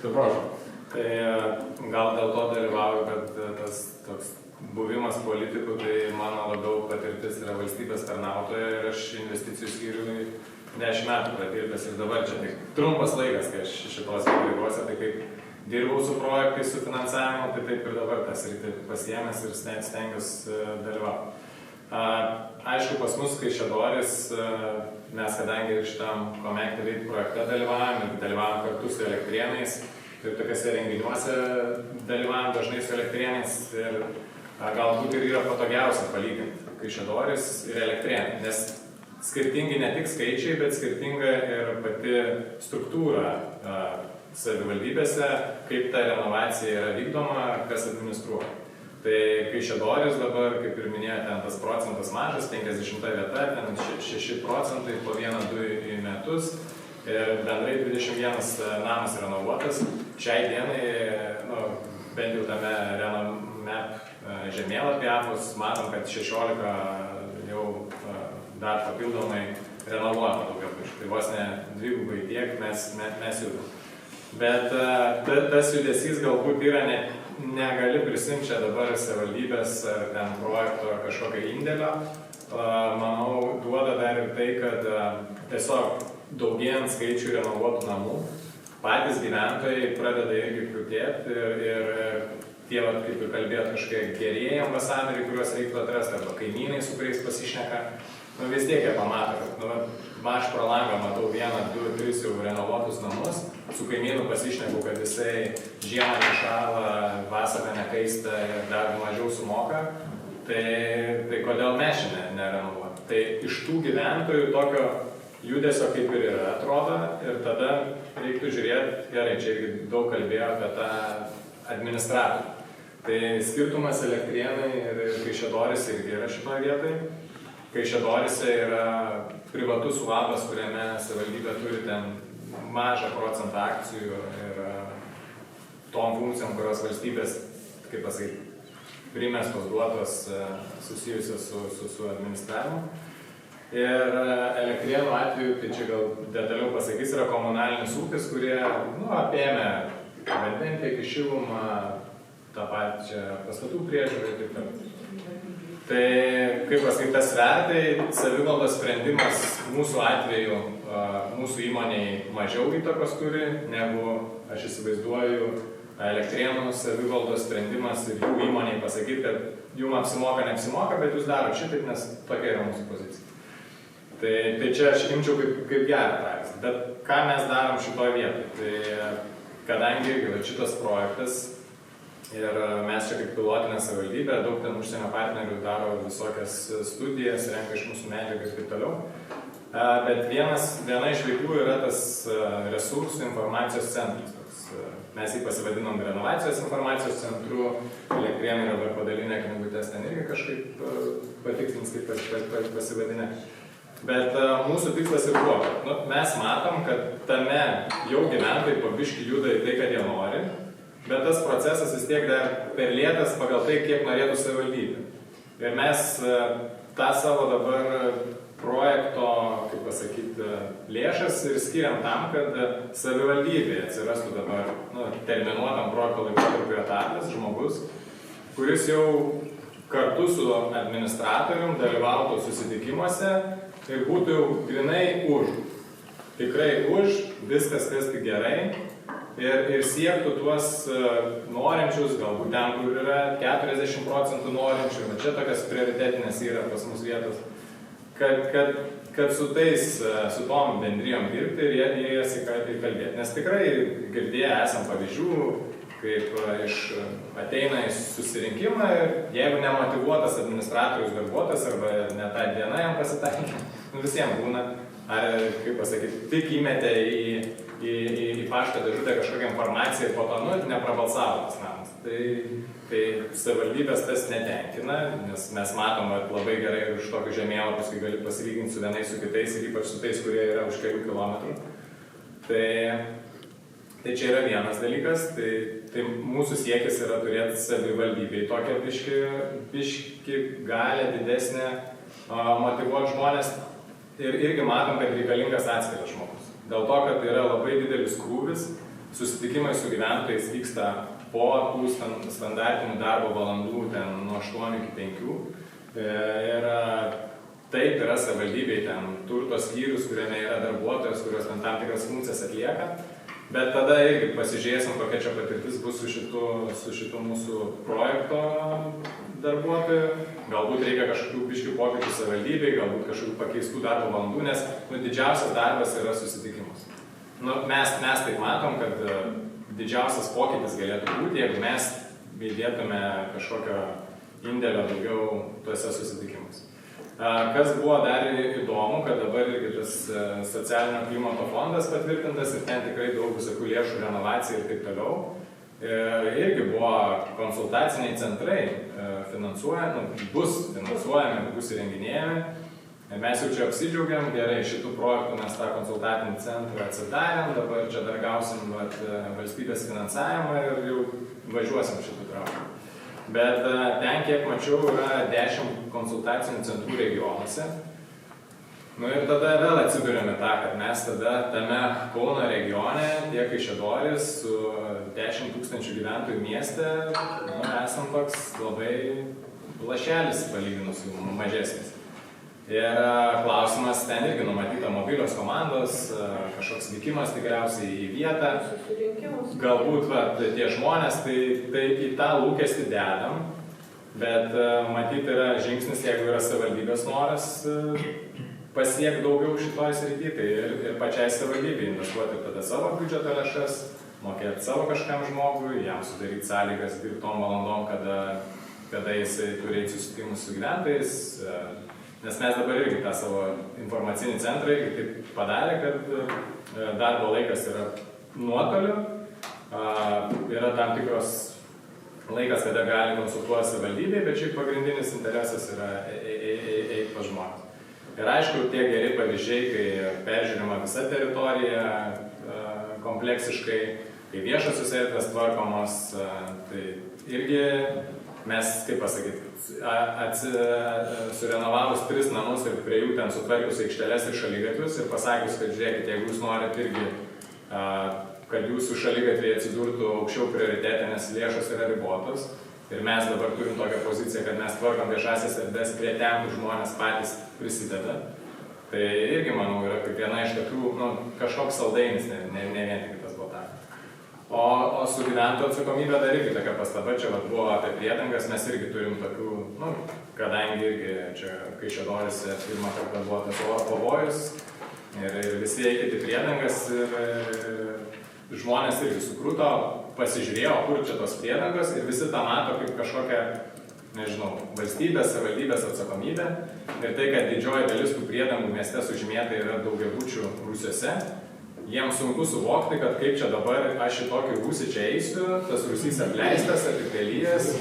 tai prašom. Tai gal dėl to dalyvauju, kad tas toks buvimas politikų, tai mano labiau patirtis yra valstybės tarnautoja ir aš investicijų skyriui 10 metų pradirbęs ir dabar čia tik trumpas laikas, kai aš šitose pareigose, tai kaip dirbau su projektais, su finansavimu, tai taip ir dabar tas rytį pasiėmęs ir stengiuosi dalyvauti. Aišku, pas mus Kaišiadoris, mes kadangi ir šitam Connect projekte dalyvavom kartu su Elektrėnais, tai tokiuose renginiuose dalyvavom dažnai su Elektrėnais ir galbūt ir yra patogiausia palyginti Kaišiadoris ir Elektrėnai, nes skirtingi ne tik skaičiai, bet skirtinga ir pati struktūra savivaldybėse, kaip ta renovacija yra vykdoma, kas administruoja. Tai Kaišiadorys dabar, kaip ir minėjo, ten tas procentas mažas, 50 vieta, ten 6% po 1-2 į metus ir bendrai 21 namas renovuotas. Šiai dienai, bent jau tame RenoMap žemėlapį apus, matom, kad 16 jau dar papildomai renovuota daugiabučių. Tai vos ne dvigubai tiek mes judam. Bet tas judesys galbūt yra negali prisimti čia dabar savivaldybės ar ten projekto ar kažkokio indėlio. Manau, duoda dar ir tai, kad tiesiog daugėjant skaičių renovuotų namų, patys gyventojai pradeda irgi krūtėti ir tie, kaip ir kalbėt, kažkokie gerieji ambasadoriai, kuriuos reiktų atrasti, arba kaimynai, su kuriais pasišneka, vis tiek jie pamato, kad aš pro langą matau 1, 2, 3 jau renovuotus namus, su kaimynu pasišneku, kad jisai žiemą nešąla, vasarą nekaista ir dar mažiau sumoka, tai kodėl mes šiandien nerenovuoti? Tai iš tų gyventojų tokio judesio kaip ir yra, atrodo, ir tada reiktų žiūrėti, gerai, čia irgi daug kalbėjo apie tą administratorių. Tai skirtumas Elektrėnai ir Kaišiadorys irgi yra šitoje vietoje. Kaišiadoryse yra privatus uabas, kuriame savivaldybė turi ten mažą procentą akcijų ir tom funkcijom, kurios valstybės, kaip pasakyti, primestos duotos susijusios su administravimu. Ir Elektrėnų atveju, tai čia gal detaliau pasakys, yra komunalinis ūkis, kurie apėmė vandentiekį, šilumą, tą pačią pastatų priežiūrą ir taip toliau. Tai, kaip pasakyti, tas svertai, savivaldos sprendimas mūsų atveju, mūsų įmoniai mažiau įtakos turi, negu, aš įsivaizduoju, Elektrėnų savivaldos sprendimas ir jų įmoniai pasakyti, kad jums apsimoka, neapsimoka, bet jūs daro šitaip, nes tokia yra mūsų pozicija. Tai čia aš imčiau kaip gerą pavyzdį. Bet ką mes darom šitoje vietoje? Tai kadangi šitas projektas ir mes čia kaip pilotinė savivaldybė, daug ten užsienio partnerių daro visokias studijas, renka iš mūsų medžiagas ir taip toliau. Bet viena iš veiklų yra tas resursų informacijos centras. Mes jį pasivadinom renovacijos informacijos centru, Elektrėnai yra dar padalinę knygutes, ten irgi kažkaip patikslins, kaip pasivadinę. Bet mūsų tikslas ir buvo, mes matom, kad tame jau gyventojai po biškį juda į tai, kad jie nori, bet tas procesas vis tiek dar per lėtas pagal tai, kiek norėtų savivaldybė. Ir mes tą savo dabar projekto, kaip pasakyti, lėšas ir skiriam tam, kad savivaldybėje atsirastų dabar terminuotam projekto laikotarpiu etapas žmogus, kuris jau kartu su administratorium dalyvautų susitikimuose ir būtų jau grinai už. Tikrai už, viskas kas tik gerai ir siektų tuos norinčius, galbūt ten, kur yra 40% norinčių, bet čia tokias prioritetinės yra pas mus vietos, kad su tom bendrijom dirbti ir jie įkalbėti. Nes tikrai girdėję esam pavyzdžių, kaip ateina į susirinkimą ir jeigu nemotyvuotas administratorius darbuotojas arba ne tą dieną jam pasitaikė, visiems būna, ar, kaip pasakyti, tik įmetė į pašto dėžutę kažkokią informaciją ir po to, neprabalsavo tas namas. Tai savivaldybės tas netenkina, nes mes matom labai gerai ir už tokius žemėlapius, kai gali pasilyginti su vienais, su kitais ir ypač su tais, kurie yra už kelių kilometrų. Tai čia yra vienas dalykas, tai mūsų siekis yra turėti savivaldybėj tokią biškį galę didesnę motyvuoti žmonės ir irgi matom, kad reikalingas atskiras žmogus. Dėl to, kad yra labai didelis krūvis, susitikimai su gyventojais vyksta po tų standartinių darbo valandų ten nuo 8 iki 5 ir taip yra savivaldybėj ten turto skyrius, kuriame yra darbuotojas, kurios ten tam tikras funkcijas atlieka. Bet tada irgi pasižiūrėsim, kokia čia patirtis bus su šitu mūsų projekto darbuotoju. Galbūt reikia kažkokių biškių pokyčių savivaldybėj, galbūt kažkokių pakeistų darbo valandų, nes didžiausias darbas yra susitikimas. Mes taip matom, kad didžiausias pokytis galėtų būti, jeigu mes įdėtume kažkokio indėlio daugiau tuose susitikimuose. Kas buvo dar įdomu, kad dabar irgi tas socialinio klimato fondas patvirtintas ir ten tikrai daug visokių lėšų renovacijai ir taip toliau. Irgi buvo konsultaciniai centrai finansuojami, bus finansuojami, bus įrenginėjami. Mes jau čia apsidžiaugiam, gerai, šitų projektų mes tą konsultacinį centrą atsidarėm, dabar čia dar gausim valstybės finansavimą ir jau važiuosim šitų traukų. Bet ten, kiek mačiau, yra 10 konsultacinių centrų regionuose. Ir tada vėl atsidurėme tą, kad mes tada tame Kauno regione, tiek Kaišiadorys, su 10 000 gyventojų mieste, esam toks labai lašelis palyginus mažesnis. Ir klausimas, ten irgi numatyta mobilios komandos, kažkoks vykimas tikriausiai į vietą. Galbūt tie žmonės, tai į tą lūkestį dedam, bet matyti yra žingsnis, jeigu yra savivaldybės noras pasiekti daugiau šitoj srity, tai ir pačiai savivaldybei investuoti tada savo biudžeto lėšas, mokėti savo kažkam žmogui, jam sudaryti sąlygas dirbtom valandom, kada jisai turi susitikimus su gyventojais. Nes mes dabar irgi tą savo informacinį centrą irgi taip padarė, kad darbo laikas yra nuotoliu, yra tam tikros laikas, kada gali konsultuoti savivaldybėje, bet šiaip pagrindinis interesas yra eiti pas žmonės. Ir aišku, tie geri pavyzdžiai, kai peržiūrima visa teritorija kompleksiškai, kai viešosios erdvės tvarkomos, tai irgi mes, kaip pasakyti, surenovavus 3 namus ir prie jų ten sutvarkius aikšteles ir šaligatvius ir pasakius, kad žiūrėkit, jeigu jūs norit irgi, kad jūsų šaligatviai atsidurtų aukščiau prioritete, nes lėšos yra ribotos. Ir mes dabar turim tokią poziciją, kad mes tvarkom viešasias erdves prie ten, kur žmonės patys prisideda. Tai irgi, manau, yra kaip viena iš tokių, kažkoks saldainis, ne vien tik tas botakas. O su gyventojų atsakomybė dar irgi tokia pastaba, čia buvo apie priedangas, mes irgi turim tokių, kadangi irgi čia Kaišiadoryse pirmą kartą buvo tas oro pavojus ir visi eikit į priedangas ir žmonės irgi sukruto, pasižiūrėjo, kur čia tos priedangos ir visi tą mato kaip kažkokią, nežinau, valstybės, savivaldybės atsakomybę. Ir tai, kad didžioji dalis tų priedangų mieste sužymėta yra daugiabučių rūsiuose, jiems sunku suvokti, kad kaip čia dabar aš į tokį rūsį čia eisiu, tas rūsys apleistas, apipelijas,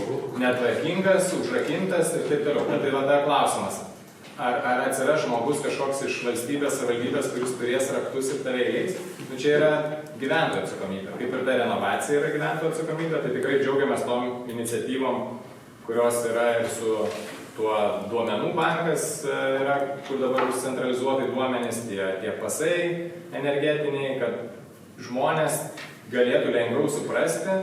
netvarkingas, užrakintas ir taip toliau. Tai va dar klausimas. Ar atsiras žmogus kažkoks iš valstybės, savivaldybės, kuris turės raktus ir tave įleis? Čia yra gyventojų atsakomybė. Kaip ir ta renovacija yra gyventojų atsakomybė, tai tikrai džiaugiamės tom iniciatyvom, kurios yra ir su tuo duomenų bankas, yra, kur dabar bus centralizuotai duomenys, tie pasai energetiniai, kad žmonės galėtų lengviau suprasti,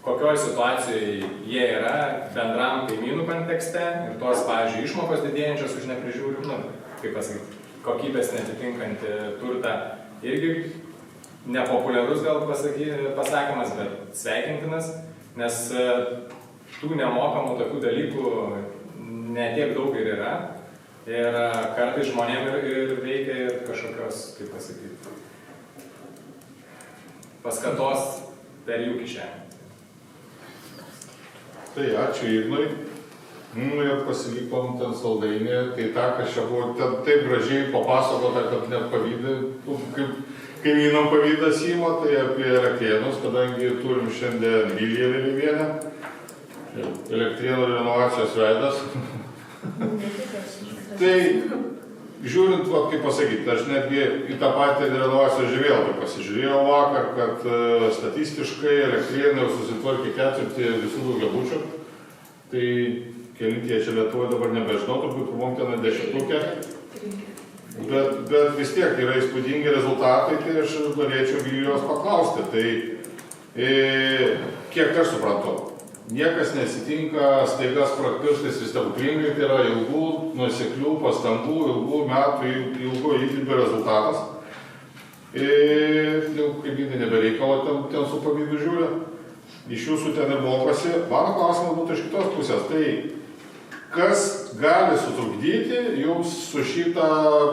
kokioj situacijoje jie yra bendram kaimynų kontekste ir tos, pavyzdžiui, išmokos didėjančios už neprižiūrimą, kaip pasakyti, kokybės netitinkantį turtą, irgi nepopuliarus gal pasakymas, bet sveikintinas, nes tų nemokamų tokių dalykų netiek daug ir yra ir kartais žmonėm ir reikia ir kažkokios, kaip pasakyti, paskatos per jų kišenę. Tai ačiū Ignui. Ir pasivykom ten saldainį, tai tą, kas čia buvo ten taip gražiai papasakota, kad net pavydė, kaip kaimynam pavydas įma, tai apie Elektrėnus, kadangi turim šiandien Viliją Vėliuvienę, Elektrėnų renovacijos veidas. Tai žiūrint, kaip pasakyti, aš netgi į tą patį renovacijos žemėlapį pasižiūrėjau vakar, kad statistiškai Elektrėnai jau susitvarkė 4 visų daugiabučių. Tai kelintie čia Lietuvoje dabar nebežinau, turbūt pirmom ten 10-uke. Bet vis tiek yra įspūdingi rezultatai, tai aš norėčiau Vilijos paklausti. Tai kiek aš suprantu, niekas nesitinka staiga spragpirštais ir stebuklingai, tai yra ilgų, nuoseklių pastangų, ilgų metų, ilgo įdirbio rezultatas. Ir jau kaimynai nebereikalo ten su pavydu žiūri, iš jūsų ten ir mokosi. Mano klausimas būtų iš kitos pusės, tai kas gali sutrukdyti jums su šitą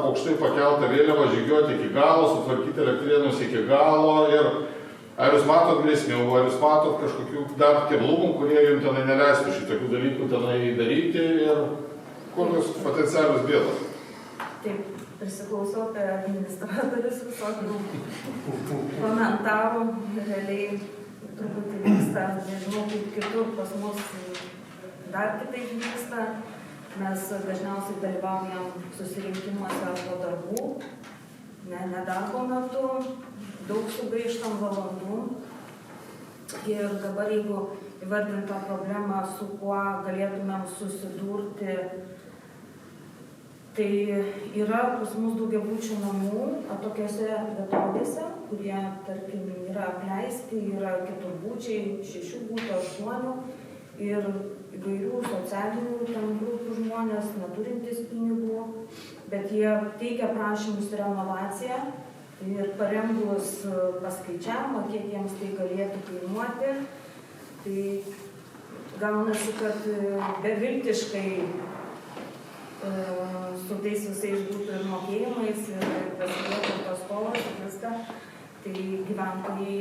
aukštai pakeltą vėliavą žygiuoti iki galo, sutvarkyti Elektrėnus iki galo ir ar jūs matot grėsmių, ar jūs matot kažkokių dar keblumų, kurie jums tenai neleistų šitokių dalykų tenai daryti ir kokios potencialios bėdos? Taip, prisiklausau apie administratorius visokių komentarų, realiai truputį vyksta, nežinau kaip kitur, pas mus dar kitaip vyksta. Mes dažniausiai dalyvaujam susirinkimuose po darbų, ne darbo metu, daug sugaištam valandų. Ir dabar jeigu įvardintą problemą, su kuo galėtumėm susidurti, tai yra pas mus daugiabučių namų atokiose vietovėse, kurie, tarkim, yra apleisti, yra keturbučiai, 6 būtų, 8 ir įvairių socialinių ten grupių žmonės, neturintys pinigų, bet jie teikia prašymus renovaciją ir parengus paskaičiavimą, kiek jiems tai galėtų kainuoti, tai gaunasi, kad beviltiškai su tais visais būtų ir mokėjimais, ir pasidėtų tos skolos ir viską. Tai gyventojai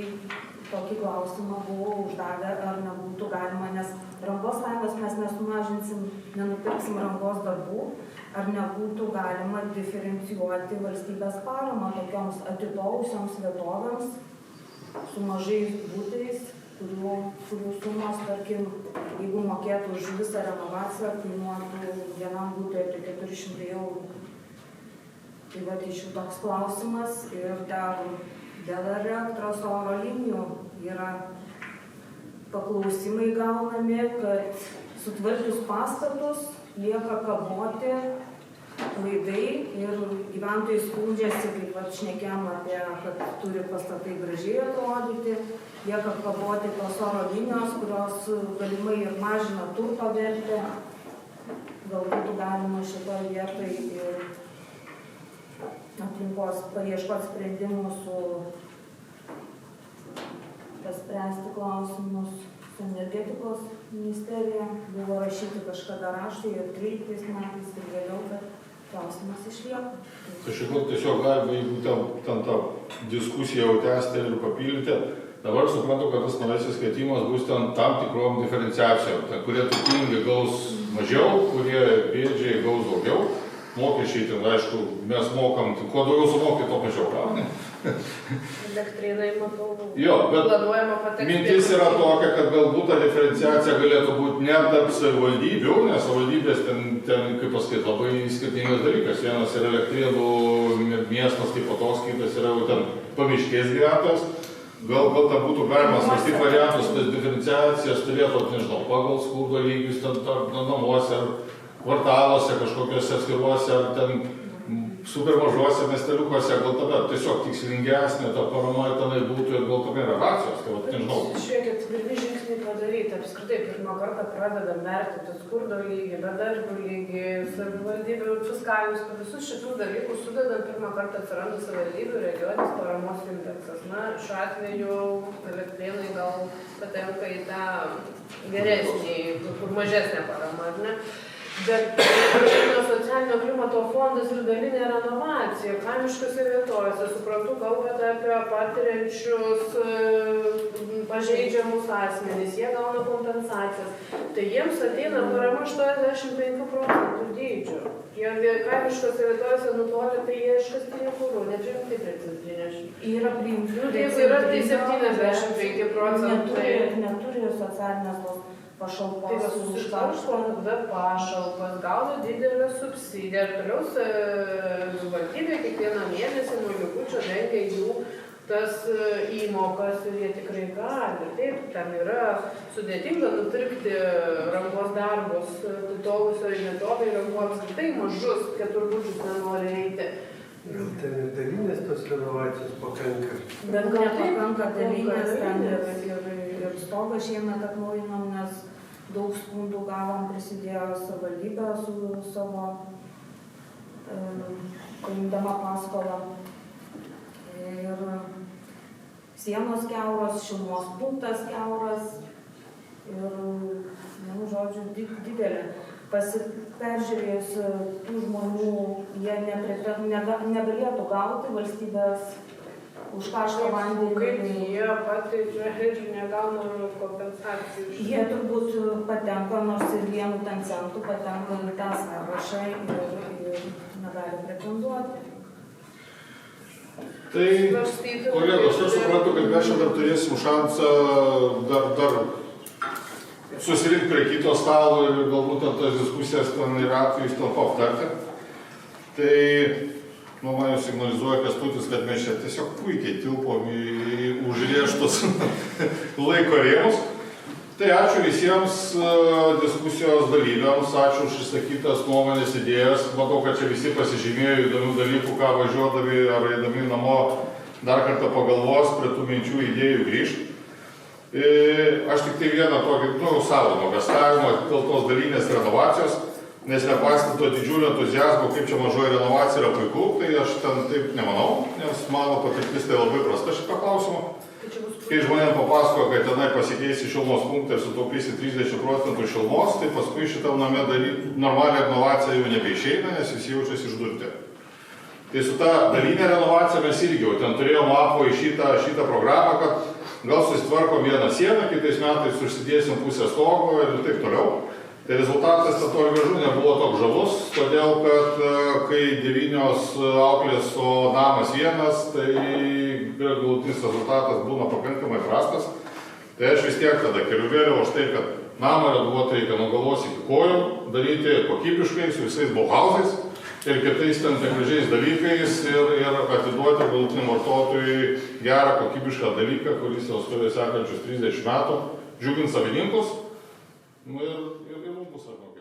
tokį klausimą buvo uždavę, ar nebūtų galima, nes rangos laivas mes nesumažinsim, nenupirksim rangos darbų, ar nebūtų galima diferencijuoti valstybės paramą tokioms atitolusioms vietovėms su mažais būtais, kurių sumos, tarkim, jeigu mokėtų už visą renovaciją, kainuotų vienam būtui apie 400 eurų. Tai va, iš jų toks klausimas ir dėl elektros oro linijų yra paklausimai gaunami, kad sutvarkius pastatus lieka kaboti laidai ir gyventojai skundžiasi, kaip šnekėjom apie, kad turi pastatai gražiai atrodyti, lieka kaboti tos oro linijos, kurios galimai ir mažina turto vertę. Galbūt galima šitoje vietoje ir aplinkos paieškoti sprendimų paspręsti klausimus su energetikos ministerija. Buvo rašyti kažkada raštai ir 13 metais ir vėliau, bet klausimas išlieka. Kažkaip tiesiog galima, jeigu ten tą diskusiją jau tęsti ir papildyti, dabar suprantu, kad tas naujasis kvietimas bus ten tam tikrom diferenciacijom, kurie turtingi gaus mažiau, kurie bėdžiai gaus daugiau. Mokesčiai ten, aišku, mes mokam, kuo daugiau sumokai, to mažiau gauni. Elektrinai, matau, Jo, bet planuojama patekti. mintis yra tokia, kad galbūt ta diferenciacija galėtų būti ne tarp savivaldybių, nes savivaldybės ten, kaip pasakyti, labai skirtingas dalykas. Vienas yra elektrinų miestas kaip toks, kitas yra jau ten pamiškės gyventojas. Gal ten būtų galima svarstyti variantus, tas diferenciacijas turėtų, nežinau, pagal skurdo lygius ten namuose ar kvartaluose, kažkokiuose atskiruose, ar ten super mažuose miesteliukuose, gal tada tiesiog tikslingesnė ta parama tenai būtų ir gal tada yra racijos, tai vat, nežinau. Žiūrėkit, pirmi žingsniai padaryti, apskritai pirmą kartą pradedam vertinti skurdo lygį, bedarbių lygį, savivaldybių fiskalinius, visus šitus dalykus sudedam, pirmą kartą atsiranda savivaldybių regioninis paramos indeksas. Na, šiuo atveju Elektrėnai gal patenka į tą geresnį, kur mažesnė parama, ar ne? Bet socialinio klimato fondas ir dalinė renovacija, kaimiškose vietovėse, suprantu, kalbate apie patiriančius pažeidžiamus asmenys, jie gauna kompensacijas, tai jiems ateina parama 85% dydžio. Jie kaimiškose vietovėse nutolę, tai jie iškastinį kūrų, nepriimti prie centrinės. Yra priimti. Tai yra 75%. Neturi socialinės pašalpos. Tai susikaršto be pašalpas, gauna didelę subsidiją ir toliau valdybė kiekvieną mėnesį nuo likučio dengia jų tas įmokas ir jie tikrai gali. Taip, ten yra sudėtinga nupirkti rankos darbus, tolusioje vietovėje rankų apskritai mažus, keturbučius nenori eiti. Gal ten ir dalinės tos renovacijos pakanka? Bet nepakanka dalinės ten ir stogą šiemet atnaujinom, nes daug skundų gavom, prisidėjo savivaldybė su savo paimdama paskolą. Ir sienos kiauros, šilumos punktas kiauras ir, vienu žodžiu, didelė. Peržiūrėjus tų žmonių, jie negalėtų gauti valstybės už karštą vandenį. Kaip jie patiria ir negauna kompensacijų? Jie turbūt patenka, nors ir vienu ten centu patenka į tą sąrašą ir negali pretenduoti. Tai, kolegos, aš suprantu, kad mes čia dar turėsim šansą dar susirinkti prie kito stalo ir galbūt tas diskusijas ten ir atvejus telpa aptarti. Tai, man jau signalizuoja Kęstutis, kad mes čia tiesiog puikiai tilpom į užrieštus laiko rėmus. Tai ačiū visiems diskusijos dalyviams, ačiū už išsakytas nuomonės idėjas. Matau, kad čia visi pasižymėjo įdomių dalykų, ką važiuodami ar eidami namo dar kartą pagalvos, prie tų minčių idėjų grįžti. Aš tik tai vieną tokį, savo nuogastavimą dėl tos dalinės renovacijos, nes nepaisant to didžiulio entuziazmo, kaip čia mažoji renovacija yra puiku, tai aš ten taip nemanau, nes mano patirtis tai labai prasta šitą klausimą. Kai žmonėm papasako, kad tenai pasikeisi šilumos punktą ir sutaupysi 30% šilumos, tai paskui šitam name daryti normalią renovaciją jau nebeišeina, nes visi jaučiasi išdurti. Tai su ta dalinė renovacija mes irgi jau ten turėjom lapo į šitą programą, kad gal susitvarkom vieną sieną, kitais metais užsidėsim pusę stogo ir taip toliau. Tai rezultatas toli gražu nebuvo toks žalus, todėl kad kai 9 auklės, o namas vienas, tai galutinis rezultatas būna pakankamai prastas. Tai aš vis tiek tada keliu vėliau už tai, kad namą renovuoti reikia nuo galvos iki kojų, daryti kokybiškai, su visais bauhausais ir kitais ten gražiais dalykais ir atiduoti galutiniam vartotojui gerą kokybišką dalyką, kuris jau stovės sekančius 30 metų, džiugins savininkus. Ir mums bus arba.